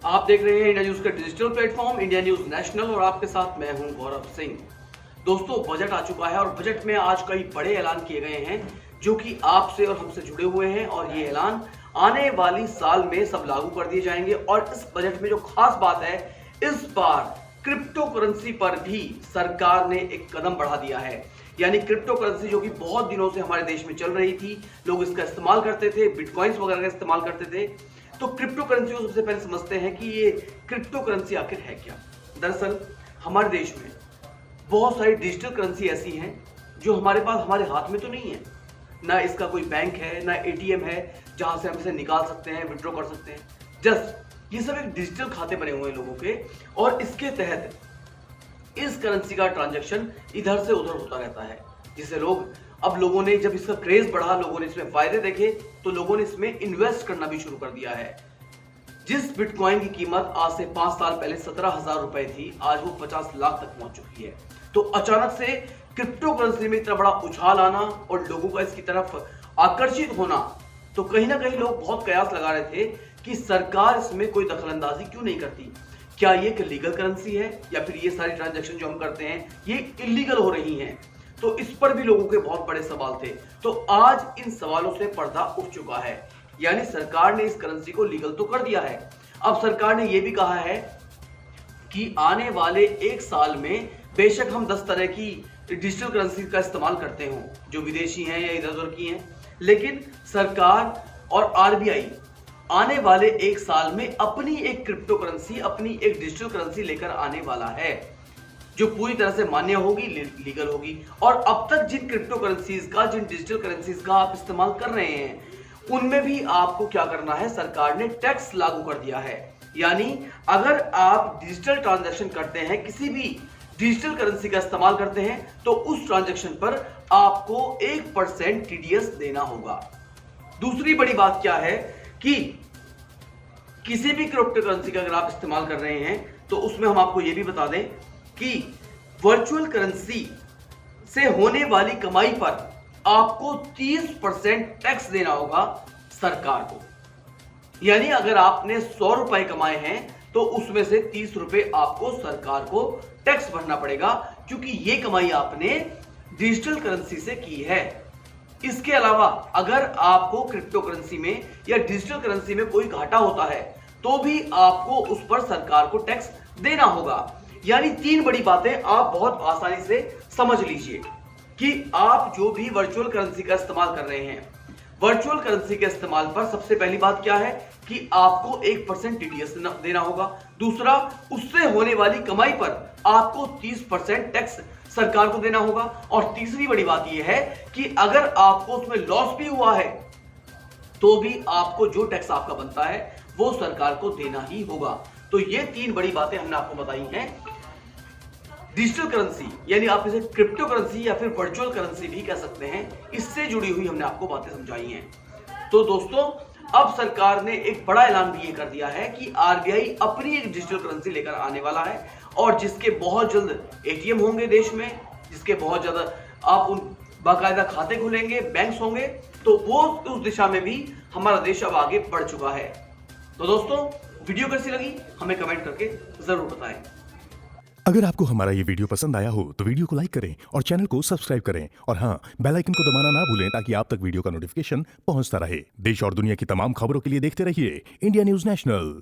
आप देख रहे हैं इंडिया न्यूज का digital platform India news national और आपके साथ मैं हूं गौरव सिंह। दोस्तों, बजट आ चुका है और बजट में आज कई बड़े ऐलान किए गए हैं जो कि आपसे और हमसे जुड़े हुए हैं और ये ऐलान आने वाली साल में सब लागू कर दिए जाएंगे। और इस बजट में जो खास बात है, इस बार क्रिप्टो करेंसी पर भी सरकार ने एक कदम बढ़ा दिया है। यानी क्रिप्टो करेंसी जो कि बहुत दिनों से हमारे देश में चल रही थी, लोग इसका इस्तेमाल करते थे, बिटकॉइंस वगैरह का इस्तेमाल करते थे। तो क्रिप्टो करेंसी को सबसे पहले समझते हैं कि ये क्रिप्टो करेंसी आखिर है क्या। दरअसल हमारे देश में बहुत सारी डिजिटल करेंसी ऐसी हैं जो हमारे पास हमारे हाथ में तो नहीं है। ना इसका कोई बैंक है, ना एटीएम है जहां से हम इसे निकाल सकते हैं, विड्रॉ कर सकते हैं। जस्ट ये सब एक डिजिटल खाते बने हुए हैं लोगों के, और इसके तहत इस करेंसी का ट्रांजैक्शन इधर से उधर होता रहता है, जिससे लोगों ने जब इसका क्रेज बढ़ा, लोगों ने इसमें फायदे देखे, तो लोगों ने इसमें इन्वेस्ट करना भी शुरू कर दिया है। जिस बिटकॉइन की कीमत आज से 5 साल पहले 17,000 रुपए थी, आज वो 50 लाख तक पहुंच चुकी है। तो अचानक से क्रिप्टो करेंसी में इतना बड़ा उछाल आना और लोगों का इसकी तरफ आकर्षित होना, तो कहीं ना कहीं लोग बहुत कयास लगा रहे थे कि सरकार इसमें कोई दखलंदाजी क्यों नहीं करती। क्या ये एक लीगल करेंसी है या फिर ये सारी ट्रांजैक्शन जो हम करते हैं ये इलीगल हो रही हैं। तो इस पर भी लोगों के बहुत बड़े सवाल थे। तो आज इन सवालों से पर्दा उठ चुका है। यानी सरकार ने इस करेंसी को लीगल तो कर दिया है। अब सरकार ने यह भी कहा है कि आने वाले 1 साल में बेशक हम 10 तरह की डिजिटल करेंसी का इस्तेमाल करते हों, जो विदेशी हैं या इधर उधर की हैं, लेकिन सरकार और आरबीआई आने वाले 1 साल में अपनी एक क्रिप्टो करेंसी, अपनी एक डिजिटल करेंसी लेकर आने वाला है, जो पूरी तरह से मान्य होगी, लीगल होगी। और अब तक जिन क्रिप्टो करेंसीज का, जिन डिजिटल करेंसीज का आप इस्तेमाल कर रहे हैं, उनमें भी आपको क्या करना है, सरकार ने टैक्स लागू कर दिया है। यानी अगर आप डिजिटल ट्रांजैक्शन करते हैं, किसी भी डिजिटल करेंसी का इस्तेमाल करते हैं, तो उस ट्रांजैक्शन पर आपको 1% टीडीएस देना होगा। दूसरी बड़ी बात क्या है कि किसी भी क्रिप्टो करेंसी का अगर आप इस्तेमाल कर रहे हैं, तो उसमें हम आपको यह भी बता दें कि वर्चुअल करेंसी से होने वाली कमाई पर आपको 30% टैक्स देना होगा सरकार को। यानी अगर आपने 100 रुपए कमाए हैं, तो उसमें से 30 रुपए आपको सरकार को टैक्स भरना पड़ेगा, क्योंकि ये कमाई आपने डिजिटल करेंसी से की है। इसके अलावा अगर आपको क्रिप्टो करेंसी में या डिजिटल करेंसी में कोई घाटा होता है, तो भी आपको उस पर सरकार को टैक्स देना होगा। यानी 3 बड़ी बातें आप बहुत आसानी से समझ लीजिए कि आप जो भी वर्चुअल करेंसी का इस्तेमाल कर रहे हैं, वर्चुअल करेंसी के इस्तेमाल पर सबसे पहली बात क्या है कि आपको 1% टीडीएस देना होगा। दूसरा, उससे होने वाली कमाई पर आपको 30% टैक्स सरकार को देना होगा। और तीसरी बड़ी बात यह है कि अगर आपको उसमें लॉस भी हुआ है, तो भी आपको जो टैक्स आपका बनता है वो सरकार को देना ही होगा। तो ये 3 बड़ी बातें हमने आपको बताई हैं। डिजिटल करेंसी, यानी आप इसे क्रिप्टो करेंसी या फिर वर्चुअल करेंसी भी कह सकते हैं, इससे जुड़ी हुई हमने आपको बातें समझाई हैं। तो दोस्तों, अब सरकार ने एक बड़ा ऐलान भी ये कर दिया है कि आरबीआई अपनी एक डिजिटल करेंसी लेकर आने वाला है, और जिसके बहुत जल्द एटीएम होंगे देश में, जिसके बहुत ज्यादा आप उन बाकायदा खाते खुलेंगे, बैंक्स होंगे, तो वो उस दिशा में भी हमारा देश अब आगे बढ़ चुका है। तो दोस्तों, वीडियो कैसी लगी हमें कमेंट करके जरूर बताएं। अगर आपको हमारा ये वीडियो पसंद आया हो तो वीडियो को लाइक करें और चैनल को सब्सक्राइब करें, और हाँ, बेल आइकन को दबाना ना भूलें ताकि आप तक वीडियो का नोटिफिकेशन पहुंचता रहे। देश और दुनिया की तमाम खबरों के लिए देखते रहिए इंडिया न्यूज नेशनल।